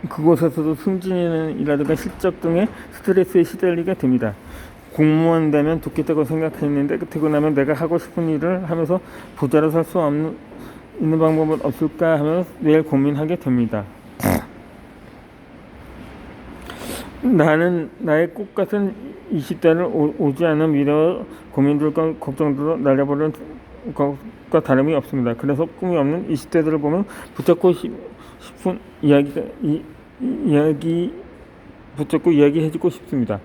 그곳에서도 승진이라든가 실적 등의 스트레스에 시달리게 됩니다. 공무원 되면 좋겠다고 생각했는데 되고 나면 내가 하고 싶은 일을 하면서 부자로 살 수 있는 방법은 없을까 하면서 매일 고민하게 됩니다. 나는 나의 꽃같은 20대를 오지 않은 미래와 고민들과 걱정들로 날려버리는 것과 다름이 없습니다. 그래서 꿈이 없는 20대들을 보면 붙잡고 싶은 붙잡고 이야기해주고 싶습니다.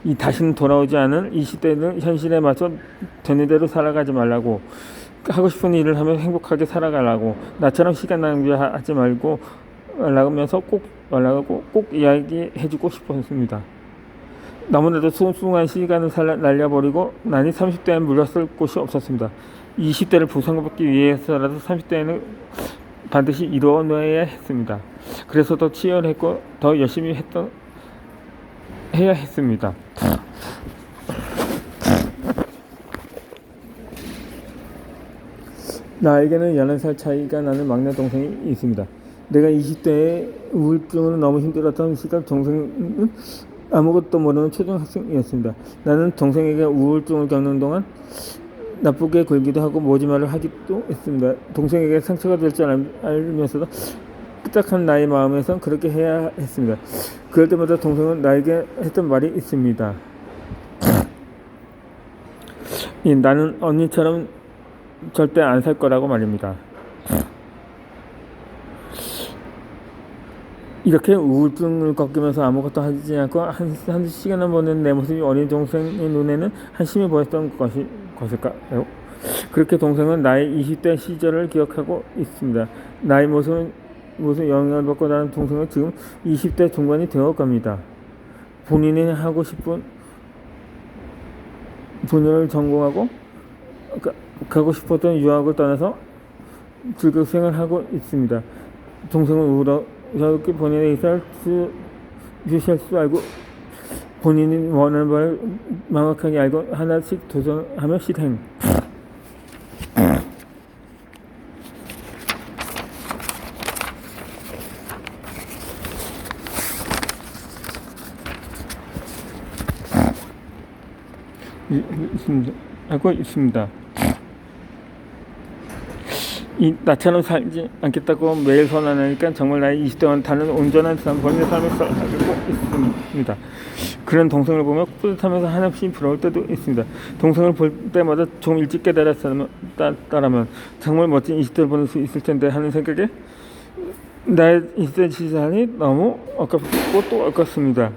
이 다시는 돌아오지 않은 20대는 현실에 맞춰 되는 대로 살아가지 말라고, 하고 싶은 일을 하면 행복하게 살아가라고, 나처럼 시간 낭비하지 말고 라면서 꼭 이야기해주고 싶었습니다. 너무나도 소중한 시간을 날려버리고 나니 30대에 물렸을 곳이 없었습니다. 20대를 보상받기 위해서라도 30대에는 반드시 이뤄내야 했습니다. 그래서 더 치열했고 더 열심히 해야 했습니다. 나에게는 11살 차이가 나는 막내 동생이 있습니다. 내가 20대에 우울증으로 너무 힘들었던 시절 동생은 아무것도 모르는 초등학생이었습니다. 나는 동생에게 우울증을 겪는 동안 나쁘게 굴기도 하고 모지말을 하기도 했습니다. 동생에게 상처가 될 줄 알면서도 삐딱한 나의 마음에선 그렇게 해야 했습니다. 그럴 때마다 동생은 나에게 했던 말이 있습니다. 나는 언니처럼 절대 안 살 거라고 말입니다. 이렇게 우울증을 겪으면서 아무것도 하지 않고 한두 시간을 보낸 내 모습이 어린 동생의 눈에는 한심해 보였던 것일까요? 그렇게 동생은 나의 20대 시절을 기억하고 있습니다. 나의 모습 영향을 받고 나는 동생은 지금 20대 중반이 되어갑니다. 본인이 하고 싶은 분야를 전공하고 가고 싶었던 유학을 떠나서 즐겁게 생활하고 있습니다. 동생은 우리가 본인의 의사를 주시할 수 알고 본인이 원하는 바를 명확하게 알고 하나씩 도전하며 실행. 하고 있습니다. 나처럼 살지 않겠다고 매일 선언하니까 정말 나의 20대와는 다른 온전한 본인의 삶을 살고 있습니다. 그런 동생을 보면 뿌듯하면서 한없이 부러울 때도 있습니다. 동생을 볼 때마다 좀 일찍 깨달았다면 정말 멋진 20대를 보낼 수 있을 텐데 하는 생각에 나의 20대 시간이 너무 아깝고 또 아깝습니다.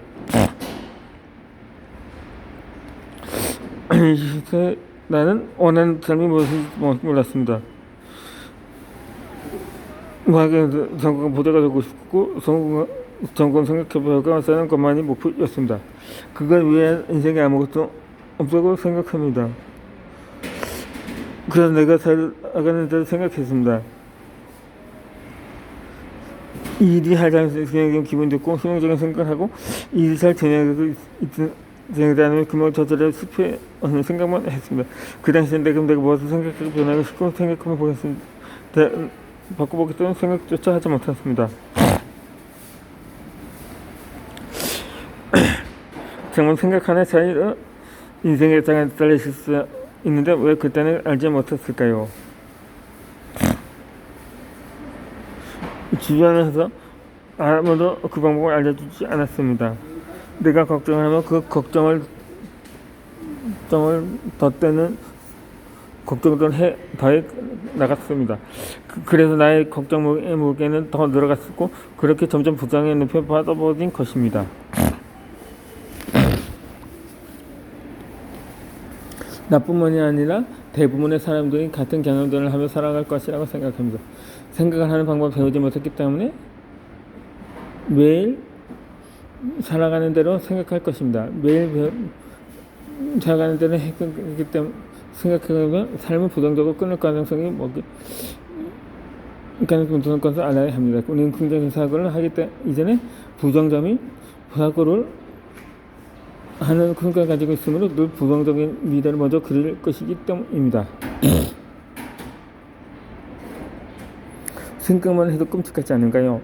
20대 나는 원하는 삶이 무엇인지 몰랐습니다. 전공 부대가 되고 싶고 전공 생각해보고 사는 것만이 목표였습니다. 그걸 위해 인생에 아무것도 없다고 생각합니다. 그래서 내가 살아가는 대로 생각했습니다. 일이 하자면 기분 좋고 희망적인 생각을 하고 일이 잘 진행되고 진행되면 그만 저절로 실패하는 생각만 했습니다. 그 당시엔 내가 무엇을 생각하고 변하고 싶고 생각하며 보겠습니다. 바꿔보겠다는 생각조차 하지 못했습니다. 정말 생각 하나의 차이로 인생의 장을 달리실 수 있는데 왜 그때는 알지 못했을까요? 주변에서 아무도 그 방법을 알려주지 않았습니다. 내가 걱정을 하면 그 걱정을 덧대는 걱정을 더해 나갔습니다. 그래서 나의 걱정의 무게는 더 늘어갔고 그렇게 점점 부정의 늪에 빠져버린 것입니다. 나뿐만이 아니라 대부분의 사람들이 같은 경험들을 하며 살아갈 것이라고 생각합니다. 생각을 하는 방법을 배우지 못했기 때문에 매일 살아가는 대로 생각할 것입니다. 매일 살아가는 대로 했기 때문에 생각하면 삶은 부정적으로 끊을 가능성이 높은 것을 알아야 합니다. 우리는 긍정적 사고를 하기 때문에 이전에 부정적인 사고를 하는 생각을 가지고 있으므로 늘 부정적인 미래를 먼저 그릴 것이기 때문입니다. 생각만 해도 끔찍하지 않은가요?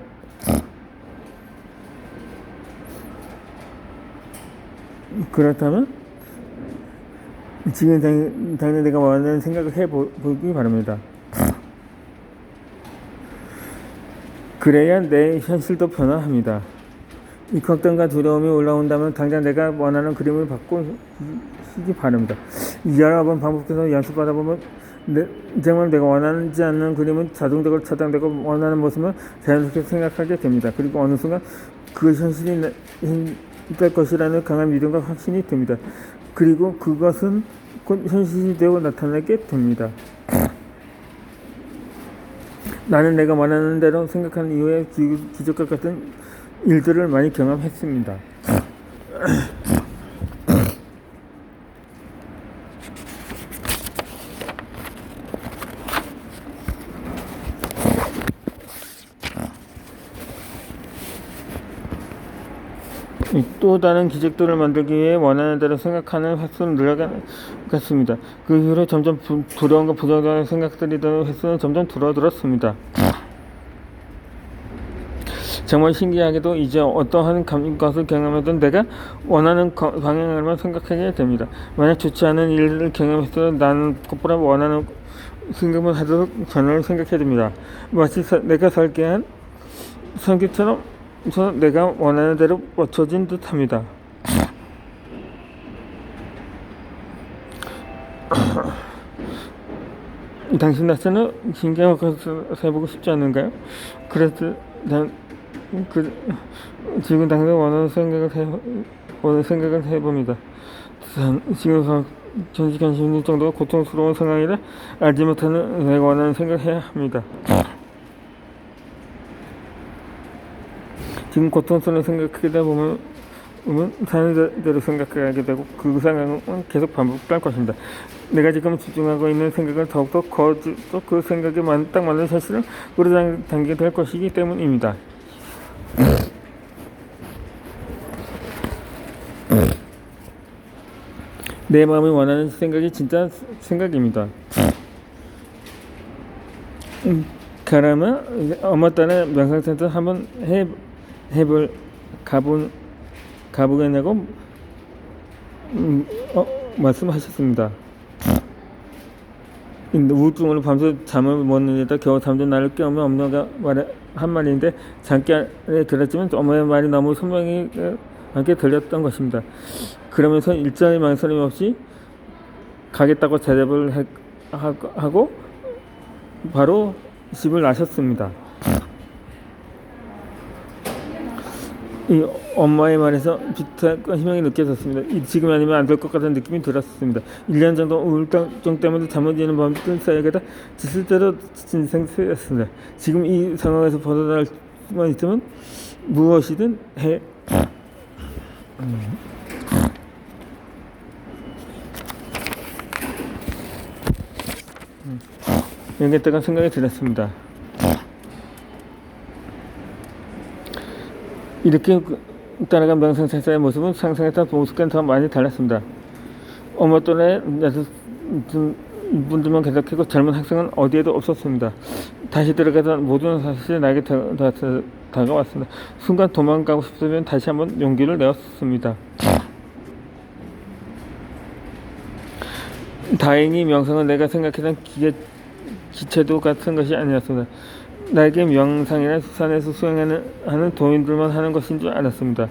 그렇다면 지금 당장 내가 원하는 생각을 해보기 바랍니다. 그래야 내 현실도 변화합니다. 이 걱정과 두려움이 올라온다면 당장 내가 원하는 그림을 바꾸시기 바랍니다. 여러 번 반복해서 연습하다 보면 정말 내가 원하지 않는 그림은 자동적으로 차단되고 원하는 모습을 자연스럽게 생각하게 됩니다. 그리고 어느 순간 그것이 현실이 될 것이라는 강한 믿음과 확신이 듭니다. 그리고 그것은 곧 현실이 되어 나타나게 됩니다. 나는 내가 원하는 대로 생각하는 이후에 기적과 같은 일들을 많이 경험했습니다. 또 다른 기적들을 만들기 위해 원하는 대로 생각하는 횟수는 늘어갔습니다. 그 이후로 점점 두려움과 부정적인 생각들이 드는 횟수는 점점 줄어들었습니다. 정말 신기하게도 이제 어떠한 것을 경험해도 내가 원하는 방향으로만 생각하게 됩니다. 만약 좋지 않은 일을 경험했어도 나는 곧바로 원하는 생각만 하도록 변화를 생각해야 됩니다. 마치 내가 설계한 성격처럼 내가 원하는 대로 맞춰진 듯합니다. 당신 자체는 신경을 해보고 싶지 않은가요? 그래서 지금 당장 원하는 생각을 해봅니다. 지금 전시관 심리 정도가 고통스러운 상황이라 알지 못하는 내가 원하는 생각을 해야 합니다. 지금 고통스러운 생각하다 보면 사는 대로 생각하게 되고 그 상황은 계속 반복될 것입니다. 내가 지금 집중하고 있는 생각을 더욱더 거두고 그 생각에 딱 맞는 현실을 끌어당기게 될 것이기 때문입니다. 내 마음이 원하는 생각이 진짜 생각입니다. 그러면 엄마 딸의 명상센터 한번 가보겠냐고 말씀하셨습니다. 우울증으로 밤새 잠을 못 자다 겨우 잠든 나를 깨우며 엄마가 한 말인데 잠결에 들었지만 엄마의 말이 너무 선명하게 들렸던 것입니다. 그러면서 일자리 망설임 없이 가겠다고 대답을 하고 바로 집을 나셨습니다. 이 엄마의 말에서 비슷한 희망이 느껴졌습니다. 지금 아니면 안 될 것 같은 느낌이 들었습니다. 1년 정도 우울증 때문에 잠 못 이는 밤들 사이에다 실제로 지친 상태였습니다. 지금 이 상황에서 벗어날 수만 있으면 무엇이든 해. 연결되는 생각이 들었습니다. 이렇게 따라간 명상세사의 모습은 상상했던 모습과는 더 많이 달랐습니다. 엄마 또래 분들만 계속했고 젊은 학생은 어디에도 없었습니다. 다시 들어가서 모든 사실이 나에게 다가왔습니다. 순간 도망가고 싶으면 다시 한번 용기를 내었습니다. 다행히 명상은 내가 생각했던 기체도 같은 것이 아니었습니다. 나에게 명상이란 산에서 수행하는 도인들만 하는 것인 줄 알았습니다.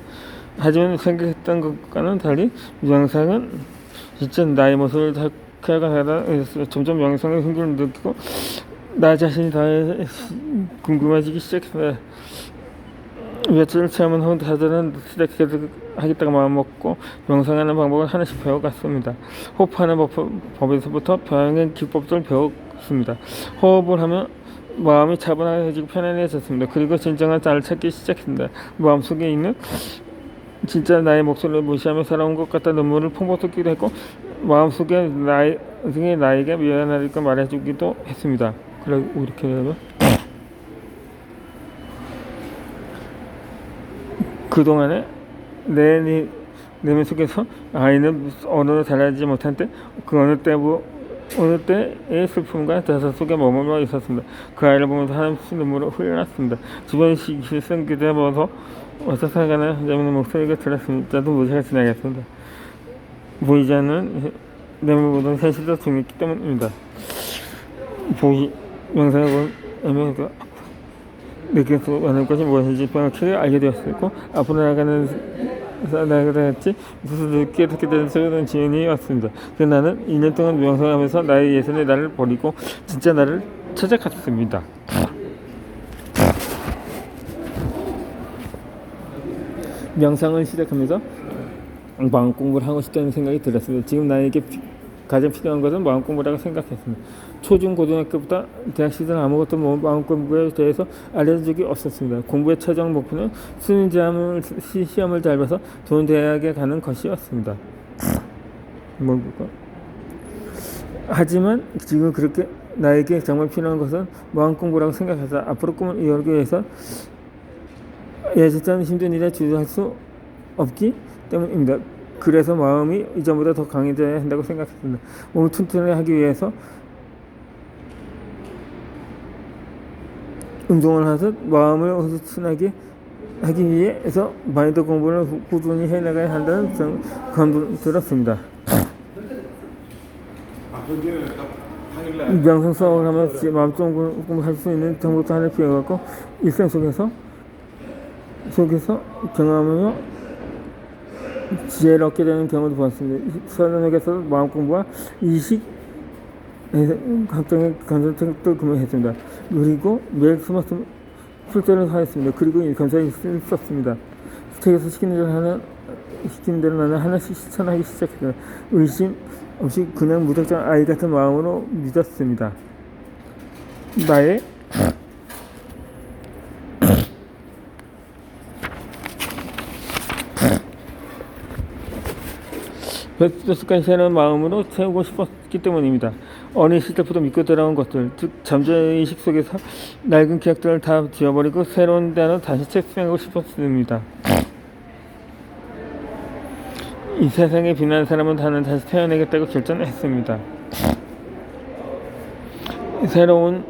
하지만 생각했던 것과는 달리 명상은 진짜 나의 모습을 켜가다가 점점 명상의 흥미를 느끼고 나 자신이 더 궁금해지기 시작했습니다. 며칠 체험은 후 다들은 시작하겠다고 마음먹고 명상하는 방법을 하나씩 배워갔습니다. 호흡하는 법에서부터 병행의 기법들을 배웠습니다. 호흡을 하면 마음이 차분해지고 편안해졌습니다. 그리고 진정한 나를 찾기 시작했습니다. 마음속에 있는 진짜 나의 목소리를 무시하며 살아온 것 같다 눈물을 펑펑 쏟기도 했고 마음속에 나에게 미안하니까 말해주기도 했습니다. 그리고 이렇게 되면 그동안에 내 내면 속에서 아이는 언어로 잘하지 못한 때 그 어느 때의 슬픔과 대사 속에 머물러 있었습니다. 그 아이를 보면서 한없이 눈물을 흘렸습니다. 주변 실생 그대 보면서 어서 살아가는 재밌는 목소리가 들었습니다. 저도 무시할 수 나겠습니다. 보이지 않는 내면보다는 현실이 더 중요했기 때문입니다. 명상을 보면 내게서 원하는 것이 무엇인지 정확하게 알게 되었고 앞으로 나아가야지 스스로 깨닫게 되는 새로운 지연이 왔습니다. 그래서 나는 2년 동안 명상하면서 나의 예전의 나를 버리고 진짜 나를 찾아갔습니다. 명상을 시작하면서 마음 공부를 하고 싶다는 생각이 들었습니다. 지금 나에게 가장 필요한 것은 마음 공부라고 생각했습니다. 초중 고등학교부터 대학 시절 아무것도 마음 공부에 대해서 알려준 적이 없었습니다. 공부의 최종 목표는 수능 시험을 잘 봐서 좋은 대학에 가는 것이었습니다. 하지만 지금 그렇게 나에게 정말 필요한 것은 마음 공부라고 생각해서 앞으로 꿈을 이루기 위해서 예전처럼 힘든 일에 주저할 수 없기 때문입니다. 그래서 마음이 이전보다 더 강해져야 한다고 생각했습니다. 몸을 튼튼하게 하기 위해서 운동을 하듯 마음을 튼튼하게 하기 위해서 마인드 공부를 꾸준히 해나가야 한다는 생각이 들었습니다. 명상 수업을 하면 마음 공부할 수 있는 정보도 하나 필요하고 일상 속에서 경험하며 지혜를 얻게 되는 경우도 보았습니다. 서른에게서 마음 공부와 이식 각종의 건설책도 구매했습니다. 그리고 매일 스마트 출제를 하였습니다. 그리고 검사를 썼습니다. 책에서 시키는 대로 나는 하나씩 실천하기 시작했습니다. 의심 없이 그냥 무작정 아이 같은 마음으로 믿었습니다. 나의 베스트까지 새로운 마음으로 채우고 싶었기 때문입니다. 어린 시절부터 믿고 들어온 것들, 즉 잠재의식 속에서 낡은 기억들을 다 지워버리고 새로운 단어 다시 책정하고 싶었습니다. 이 세상에 빛나는 사람은 나는 다시 태어나겠다고 결정했습니다. 새로운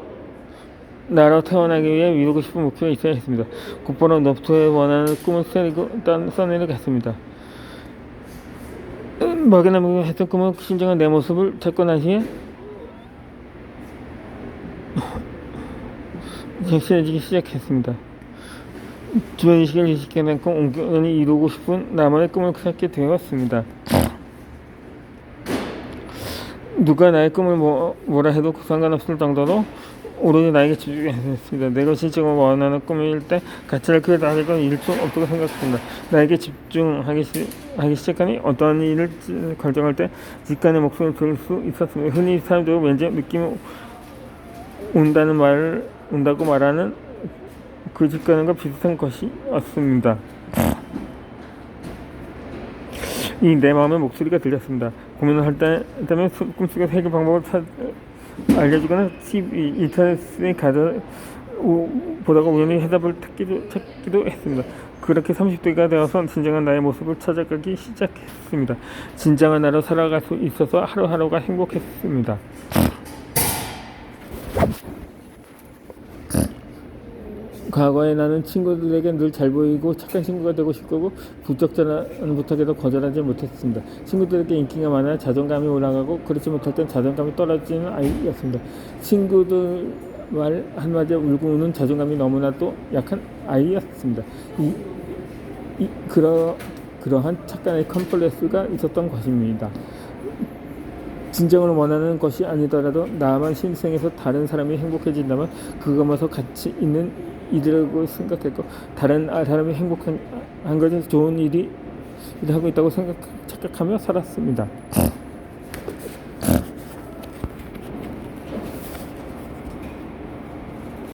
나로 태어나기 위해 이루고 싶은 목표가 있어야 했습니다. 곧바로 너부터의 원하는 꿈을 써내려갔습니다. 막연하게 했던 꿈은 신중한 내 모습을 찾고 난 시에 격실해지기 시작했습니다. 주변의식을 의식해 않고 온전히 이루고 싶은 나만의 꿈을 찾게 되었습니다. 누가 나의 꿈을 뭐라 해도 상관없을 정도로 오로지 나에게 집중했습니다. 내가 실제로 원하는 꿈일 때 가치를 크게 다르고 잃을 수 없다고 생각했습니다. 나에게 집중하기 시작하니 어떠한 일을 결정할 때 직관의 목소리를 들을 수 있었습니다. 흔히 사람들은 왠지 느낌이 온다고 말하는 그 직관과 비슷한 것이었습니다. 이 내 마음의 목소리가 들렸습니다. 고민을 할 때면 꿈속에서 해결 방법을 알려주거나 인터넷에 보다가 우연히 해답을 찾기도 했습니다. 그렇게 30대가 되어서 진정한 나의 모습을 찾아가기 시작했습니다. 진정한 나로 살아갈 수 있어서 하루하루가 행복했습니다. 과거에 나는 친구들에게 늘 잘 보이고 착한 친구가 되고 싶고 부적절한 부탁에도 거절하지 못했습니다. 친구들에게 인기가 많아 자존감이 올라가고 그렇지 못할 땐 자존감이 떨어지는 아이였습니다. 친구들 말 한마디에 울고 우는 자존감이 너무나도 약한 아이였습니다. 그러한 착간의 컴플렉스가 있었던 것입니다. 진정으로 원하는 것이 아니더라도 나만 신생해서 다른 사람이 행복해진다면 그것마저 가치 있는 일이라고 생각했고 다른 사람이 행복한 것이 좋은 일을 하고 있다고 착각하며 살았습니다.